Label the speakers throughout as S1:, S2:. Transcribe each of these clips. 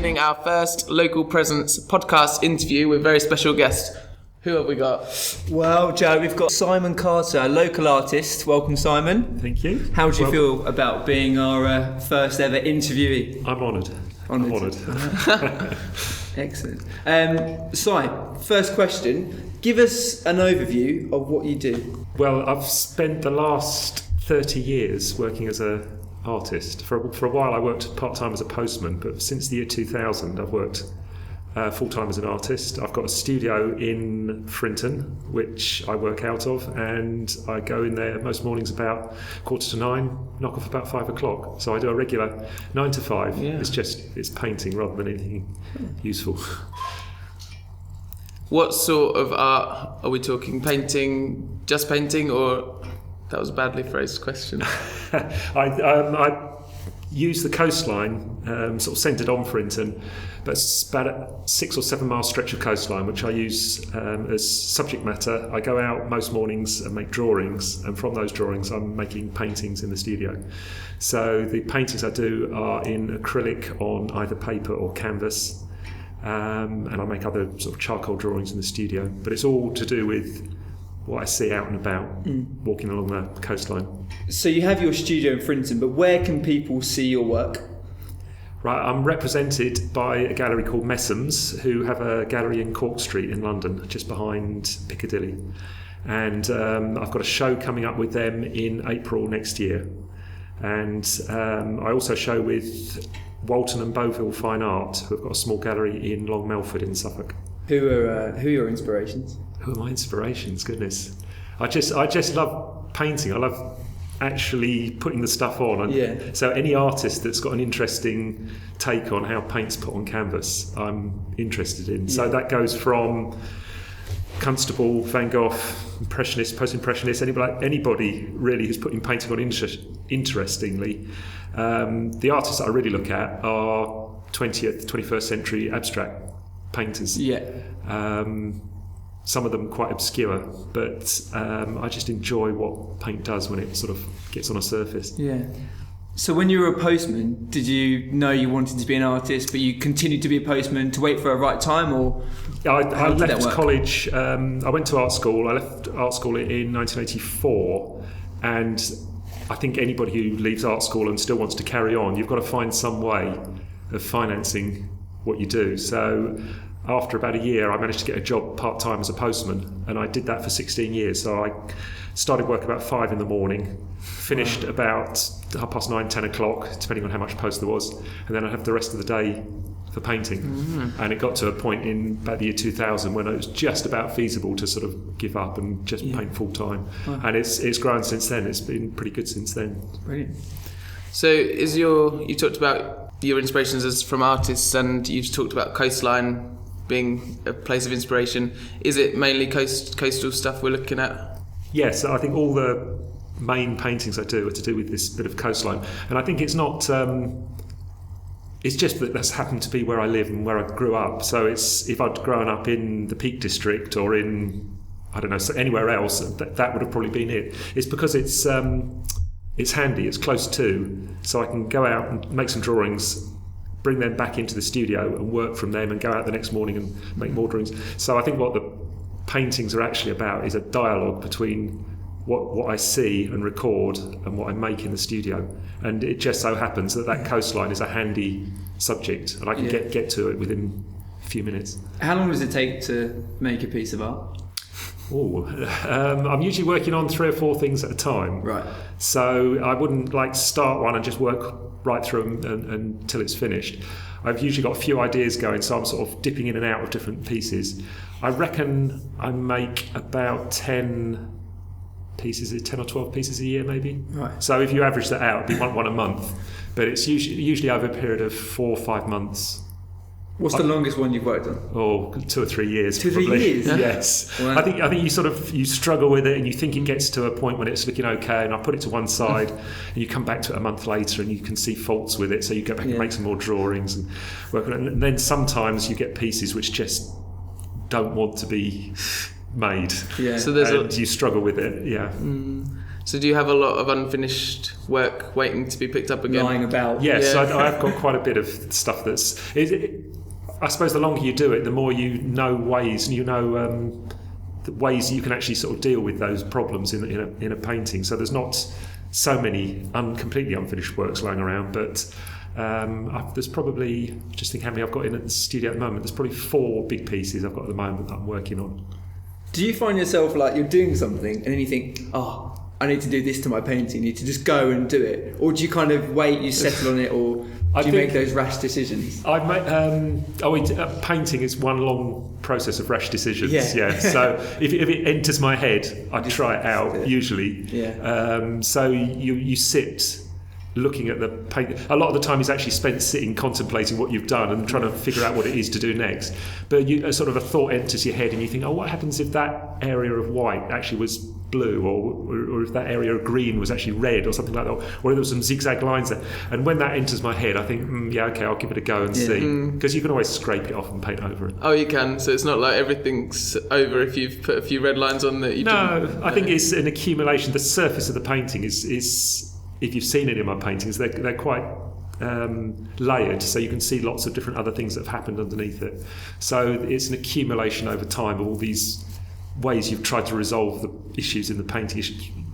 S1: beginning our first Local Presence podcast interview with a very special guest. Who have we got?
S2: Well, Joe, we've got Simon Carter, a local artist. Welcome, Simon.
S3: Thank you.
S2: How do you feel about being our first ever interviewee?
S3: I'm honoured.
S2: Excellent. Si, first question. Give us an overview of what you do.
S3: Well, I've spent the last 30 years working as an artist. For a while I worked part-time as a postman, but since the year 2000 I've worked full-time as an artist. I've got a studio in Frinton, which I work out of, and I go in there most mornings about 8:45, knock off about 5 o'clock. So I do a regular 9 to 5. Yeah. It's painting rather than anything useful.
S1: What sort of art are we talking? Painting, just painting, or that was a badly phrased question.
S3: I use the coastline, sort of centred on Frinton, but it's about a 6 or 7 mile stretch of coastline which I use as subject matter. I go out most mornings and make drawings, and from those drawings I'm making paintings in the studio. So the paintings I do are in acrylic on either paper or canvas, and I make other sort of charcoal drawings in the studio, but it's all to do with what I see out and about, walking along the coastline.
S2: So you have your studio in Frinton, but where can people see your work?
S3: Right, I'm represented by a gallery called Messham's, who have a gallery in Cork Street in London, just behind Piccadilly. And I've got a show coming up with them in April next year. And I also show with Walton and Beauville Fine Art, who have got a small gallery in Long Melford in Suffolk.
S2: Who are your inspirations?
S3: Who are my inspirations? Goodness, I just love painting. I love actually putting the stuff on. So any artist that's got an interesting take on how paint's put on canvas, I'm interested in. So that goes from Constable, Van Gogh, Impressionist, Post-Impressionist, anybody really who's putting painting on interestingly. The artists that I really look at are 20th, 21st century abstract painters. Some of them quite obscure, but I just enjoy what paint does when it sort of gets on a surface. Yeah.
S2: So when you were a postman, did you know you wanted to be an artist, but you continued to be a postman to wait for a right time, or
S3: I left college. I went to art school. I left art school in 1984, and I think anybody who leaves art school and still wants to carry on, you've got to find some way of financing what you do. So after about a year, I managed to get a job part-time as a postman, and I did that for 16 years. So I started work about 5 in the morning, finished about 9:30, 10 o'clock, depending on how much post there was, and then I'd have the rest of the day for painting. And it got to a point in about the year 2000 when it was just about feasible to sort of give up and just paint full-time. And it's grown since then. It's been pretty good since then.
S2: Brilliant.
S1: So you talked about your inspirations as from artists, and you've talked about coastline being a place of inspiration. Is it mainly coastal stuff we're looking at?
S3: Yes, I think all the main paintings I do are to do with this bit of coastline, and I think it's not it's just that that's happened to be where I live and where I grew up. So it's, if I'd grown up in the Peak District or in, I don't know, anywhere else, that would have probably been it. It's because it's handy, it's close to, so I can go out and make some drawings, bring them back into the studio and work from them, and go out the next morning and make more drawings. So I think what the paintings are actually about is a dialogue between what I see and record and what I make in the studio. And it just so happens that coastline is a handy subject, and I can get to it within a few minutes.
S2: How long does it take to make a piece of art?
S3: I'm usually working on 3 or 4 things at a time.
S2: Right.
S3: So I wouldn't start one and just work right through until it's finished. I've usually got a few ideas going, so I'm sort of dipping in and out of different pieces. I reckon I make about 10 or 12 pieces a year, maybe.
S2: Right.
S3: So if you average that out, it'd be one a month. But it's usually over a period of 4 or 5 months.
S2: What's the longest one you've worked on?
S3: 2 or 3 years.
S2: 2 or 3 years?
S3: Yes.
S2: Wow.
S3: I think you struggle with it, and you think it gets to a point when it's looking okay, and I put it to one side, and you come back to it a month later and you can see faults with it, so you go back and make some more drawings and work on it. And then sometimes you get pieces which just don't want to be made.
S1: Yeah. So
S3: you struggle with it. Yeah.
S1: So do you have a lot of unfinished work waiting to be picked up again?
S2: Lying about.
S3: Yes,
S1: Yeah.
S3: I've got quite a bit of stuff that's. I suppose the longer you do it, the more you know ways, and the ways you can actually sort of deal with those problems in a painting. So there's not so many completely unfinished works lying around, but there's probably, just think how many I've got in at the studio at the moment. There's probably 4 big pieces I've got at the moment that I'm working on.
S2: Do you find yourself like you're doing something and then you think, oh, I need to do this to my painting, you need to just go and do it? Or do you kind of wait, you settle on it, or do you make those rash decisions?
S3: Painting is one long process of rash decisions.
S2: Yeah.
S3: So if it enters my head, I try it out usually.
S2: Yeah.
S3: So you sit looking at the paint. A lot of the time is actually spent sitting contemplating what you've done and trying to figure out what it is to do next. But a thought enters your head and you think, oh, what happens if that area of white actually was blue, or if that area of green was actually red, or something like that, or if there was some zigzag lines there. And when that enters my head, I think, yeah, okay, I'll give it a go and see, because you can always scrape it off and paint over it.
S1: Oh, you can. So it's not like everything's over if you've put a few red lines on that you didn't.
S3: I think it's an accumulation. The surface of the painting is if you've seen any of my paintings, they're quite layered, so you can see lots of different other things that have happened underneath it. So it's an accumulation over time of all these ways you've tried to resolve the issues in the painting,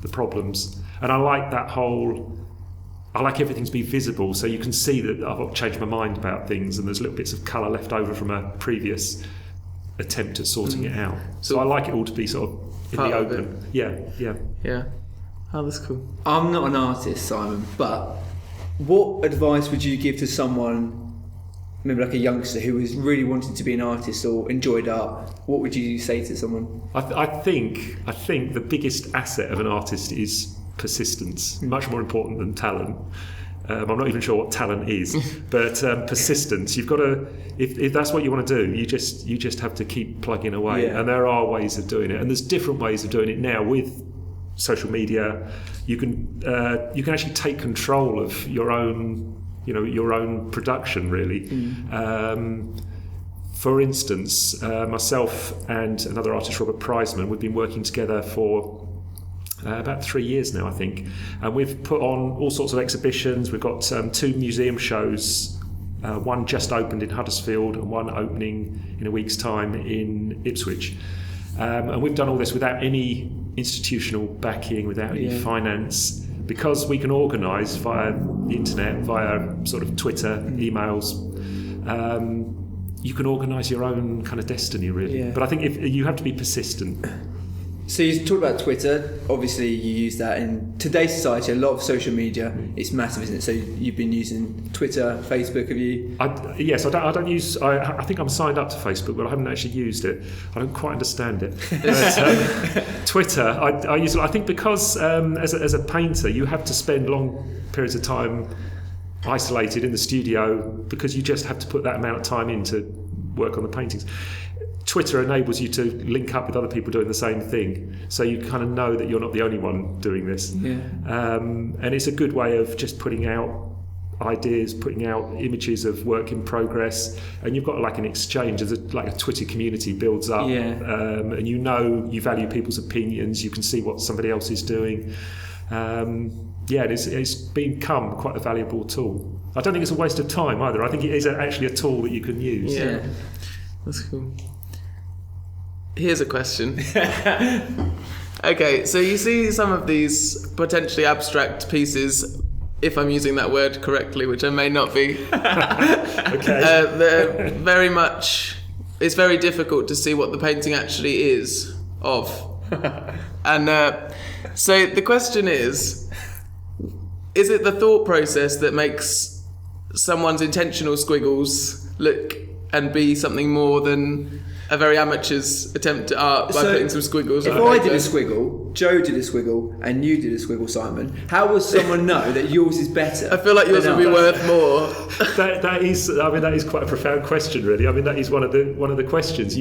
S3: the problems. And I like everything to be visible, so you can see that I've changed my mind about things, and there's little bits of colour left over from a previous attempt at sorting it out. So I like it all to be sort of in the open. Yeah.
S1: Oh, that's cool.
S2: I'm not an artist, Simon, but what advice would you give to someone, maybe like a youngster who was really wanting to be an artist or enjoyed art? What would you say to someone?
S3: I think the biggest asset of an artist is persistence, much more important than talent. I'm not even sure what talent is, but persistence. You've got to, if that's what you want to do, you just have to keep plugging away.
S2: Yeah.
S3: And there are ways of doing it, and there's different ways of doing it now with social media. You can actually take control of your own production, really. For instance, myself and another artist, Robert Prizeman, we've been working together for about 3 years now, I think, and we've put on all sorts of exhibitions. We've got 2 museum shows, one just opened in Huddersfield and one opening in a week's time in Ipswich, and we've done all this without any institutional backing, without any finance, because we can organise via the internet, via sort of Twitter, emails. You can organise your own kind of destiny, really.
S2: Yeah.
S3: But I think if you have to be persistent.
S2: So you talked about Twitter. Obviously, you use that in today's society. A lot of social media, it's massive, isn't it? So you've been using Twitter, Facebook. Have you?
S3: Yes, I don't use. I think I'm signed up to Facebook, but I haven't actually used it. I don't quite understand it. But, Twitter, I use it. I think because as a painter, you have to spend long periods of time isolated in the studio, because you just have to put that amount of time in to work on the paintings. Twitter enables you to link up with other people doing the same thing, so you kind of know that you're not the only one doing this. And it's a good way of just putting out ideas, putting out images of work in progress, and you've got like an exchange, like a Twitter community builds up, and you value people's opinions, you can see what somebody else is doing. It's become quite a valuable tool. I don't think it's a waste of time either. I think it is actually a tool that you can use.
S1: Yeah. That's cool. Here's a question. Okay, so you see some of these potentially abstract pieces, if I'm using that word correctly, which I may not be.
S3: Okay.
S1: They're very much, it's very difficult to see what the painting actually is of. And so the question is it the thought process that makes someone's intentional squiggles look and be something more than a very amateur's attempt at art by putting some squiggles
S2: if
S1: on
S2: I
S1: paper?
S2: did a squiggle, Joe did a squiggle, and you did a squiggle, Simon, how will someone know that yours is better?
S1: I feel like yours would be worth more.
S3: That is quite a profound question, really. I mean, that is one of the questions.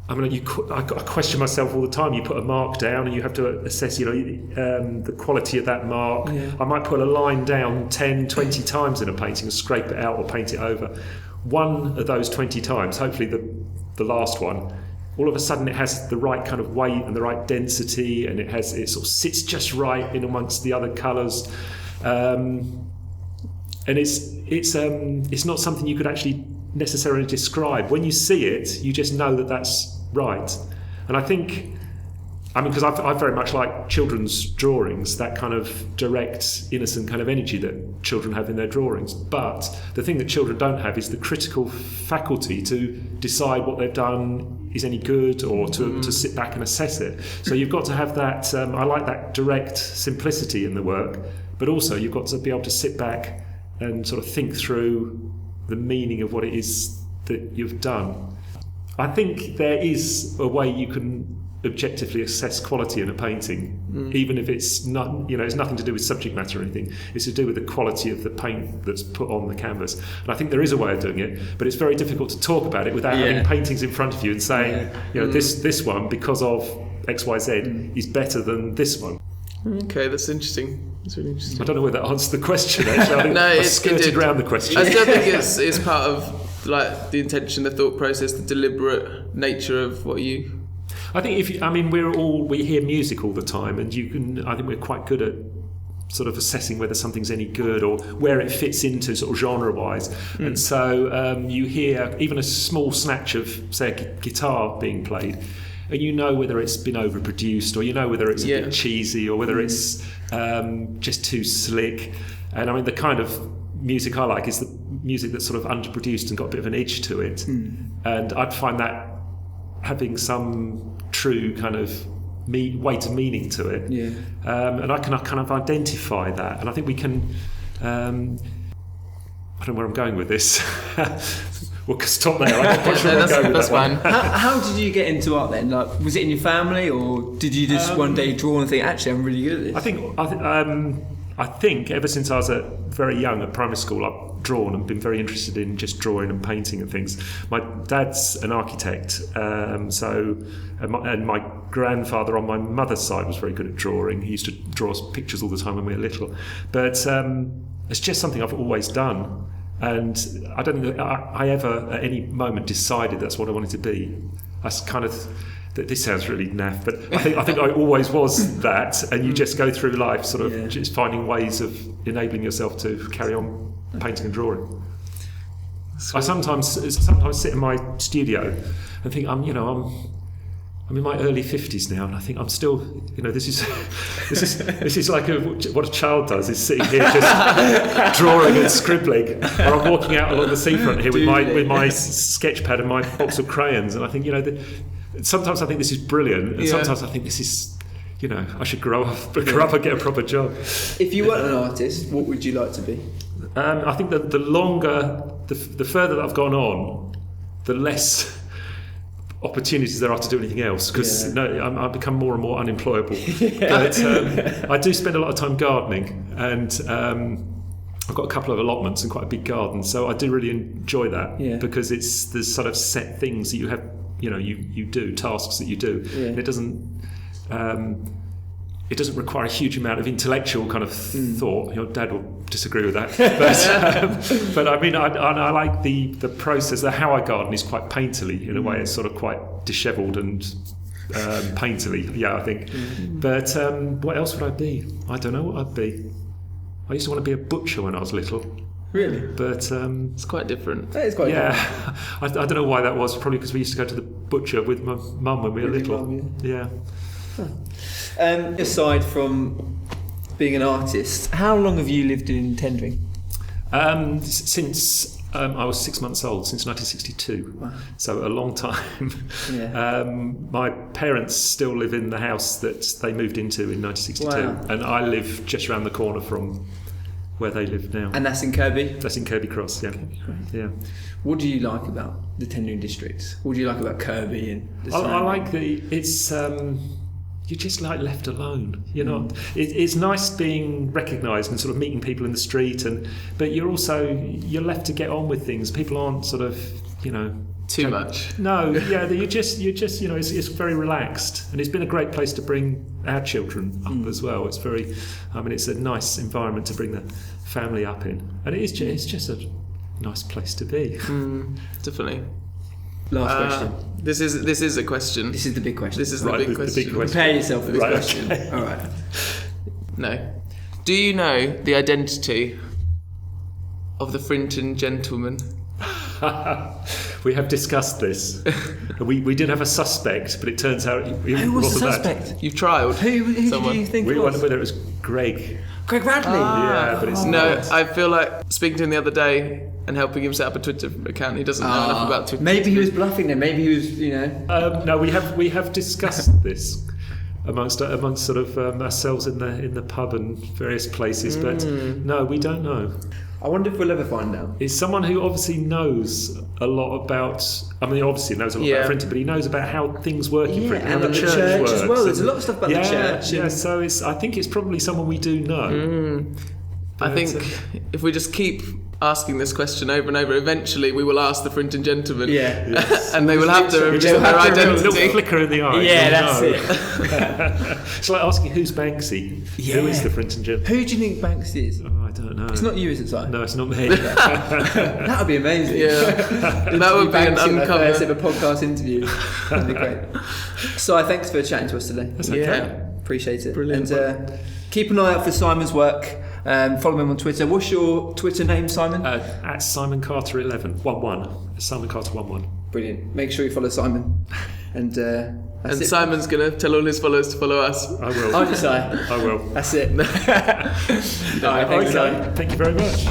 S3: I question myself all the time. You put a mark down and you have to assess, the quality of that mark.
S2: Yeah.
S3: I might put a line down 10, 20 times in a painting and scrape it out or paint it over. One of those 20 times, hopefully the last one, all of a sudden it has the right kind of weight and the right density, and it sort of sits just right in amongst the other colours, and it's not something you could actually necessarily describe. When you see it, you just know that that's right. And I think, because I very much like children's drawings, that kind of direct, innocent kind of energy that children have in their drawings. But the thing that children don't have is the critical faculty to decide what they've done is any good, or to sit back and assess it. So you've got to have that, I like that direct simplicity in the work, but also you've got to be able to sit back and sort of think through the meaning of what it is that you've done. I think there is a way you can objectively assess quality in a painting, even if it's not, it's nothing to do with subject matter or anything. It's to do with the quality of the paint that's put on the canvas. And I think there is a way of doing it, but it's very difficult to talk about it without having paintings in front of you and saying, this one, because of XYZ, is better than this one.
S1: Okay, that's interesting. That's really interesting.
S3: I don't know whether that answered the question, actually. I think
S1: No,
S3: I skirted around the question.
S1: I still think it's part of the intention, the thought process, the deliberate nature of what you...
S3: I think we hear music all the time, and I think we're quite good at sort of assessing whether something's any good or where it fits into sort of genre-wise. And so you hear even a small snatch of, say, a guitar being played, and you know whether it's been overproduced, or you know whether it's a bit cheesy, or whether it's just too slick. And the kind of music I like is the music that's sort of underproduced and got a bit of an edge to it. And I'd find that having some true kind of weight of meaning to it. And I can kind of identify that, and I think we can. I don't know where I'm going with this. We'll stop there. I'm not sure where I'm going with that one.
S2: How did you get into art then? Like, was it in your family, or did you just one day draw and think, actually, I'm really good at this?
S3: I think ever since I was very young at primary school, I've drawn and been very interested in just drawing and painting and things. My dad's an architect, and my grandfather on my mother's side was very good at drawing. He used to draw us pictures all the time when we were little. But it's just something I've always done. And I don't think that I ever at any moment decided that's what I wanted to be. That's kind of... This sounds really naff, but I think I always was that, and you just go through life sort of just finding ways of enabling yourself to carry on painting and drawing. I sometimes sit in my studio and think I'm in my early 50s now, and I think I'm still, this is like what a child does, is sitting here just drawing and scribbling, or I'm walking out along the seafront here with my sketch pad and my box of crayons, and I think sometimes I think this is brilliant, and sometimes I think this is, I should grow up and get a proper job.
S2: If you weren't an artist, what would you like to be?
S3: I think that the further that I've gone on, the less opportunities there are to do anything else, because I've become more and more unemployable. But I do spend a lot of time gardening, and I've got a couple of allotments and quite a big garden, so I do really enjoy that, because it's the sort of set things that you have. You do tasks that you do, and it doesn't require a huge amount of intellectual kind of thought. Your dad will disagree with that, but I like the process. How I garden is quite painterly in a way. It's sort of quite dishevelled and painterly, I think. But what else would I be? I don't know what I'd be. I used to want to be a butcher when I was little.
S2: Really?
S3: But
S1: it's quite different.
S2: That is quite different.
S3: I don't know why that was. Probably because we used to go to the butcher with my mum when we were little.
S2: Aside from being an artist, how long have you lived in Tendring?
S3: Since I was 6 months old, since 1962. Wow. So a long time. My parents still live in the house that they moved into in 1962, and I live just around the corner from where they live now.
S2: And that's in Kirby?
S3: That's in Kirby Cross, yeah. What
S2: do you like about the Tendring district? What do you like about Kirby and the
S3: I like it's you're just like left alone. You're not. It's nice being recognised and sort of meeting people in the street, but you're left to get on with things. People aren't sort of
S1: too much.
S3: No, you're just it's very relaxed, and it's been a great place to bring our children up as well. It's it's a nice environment to bring the family up in, and it's just a nice place to be.
S1: Definitely.
S2: Last question.
S1: This is a question.
S2: This is the big question.
S1: This is
S3: Right,
S1: the big
S3: the
S1: question.
S3: big question.
S2: Prepare yourself for this
S3: Right,
S2: question.
S3: okay.
S2: All right.
S1: No. Do you know the identity of the Frinton gentleman?
S3: We have discussed this. we did have a suspect, but it turns out he
S2: Who was the
S3: wasn't that.
S2: suspect?
S1: You've trialed.
S2: Who did
S1: someone.
S2: you think
S3: We
S2: it was?
S3: wondered whether it was Greg.
S2: Greg Bradley.
S3: Yeah, but it's
S1: No,
S3: not.
S1: I feel like speaking to him the other day and helping him set up a Twitter account. He doesn't know enough about Twitter.
S2: Maybe he was bluffing then. Maybe he was,
S3: No, we have discussed this amongst sort of ourselves in the pub and various places, but no, we don't know.
S2: I wonder if we'll ever find out.
S3: It's someone who obviously knows a lot about. I mean, he obviously knows a lot about Frinton, but he knows about how things work in Frinton, how
S2: and
S3: the
S2: the
S3: church works.
S2: as well. There's a lot of stuff about the
S3: Yeah,
S2: church.
S3: yeah. So I think it's probably someone we do know.
S1: I think if we just keep asking this question over and over, eventually we will ask the Frinton gentleman.
S2: Yeah.
S3: Yes.
S1: And they will have to reveal
S2: They'll
S1: their
S2: have to reveal
S3: A little
S1: identity.
S3: flicker in the eye.
S2: Yeah,
S3: you'll
S2: that's
S3: know.
S2: it.
S3: It's like asking who's Banksy.
S2: Yeah.
S3: Who is the Frinton gentleman?
S2: Who do you think Banks is?
S3: Oh, I don't know.
S2: It's not you, is it, Si?
S3: No, it's not me.
S2: That would be amazing.
S1: Yeah. That would be an
S2: Banksy on their first
S1: uncover.
S2: ever podcast interview. That'd be great. Si, thanks for chatting to us today.
S3: That's okay.
S1: Yeah.
S2: Appreciate it.
S1: Brilliant.
S2: And keep an eye out for Simon's work. Follow him on Twitter. What's your Twitter name, Simon?
S3: At Simon Carter 11 11. Simon Carter 11.
S2: Brilliant. Make sure you follow Simon. And that's
S1: And
S2: it.
S1: Simon's going to tell all his followers to follow us.
S3: I will.
S2: Aren't you, Si?
S3: I will.
S2: That's it. All right, thanks, Si.
S3: Okay. Thank you very much.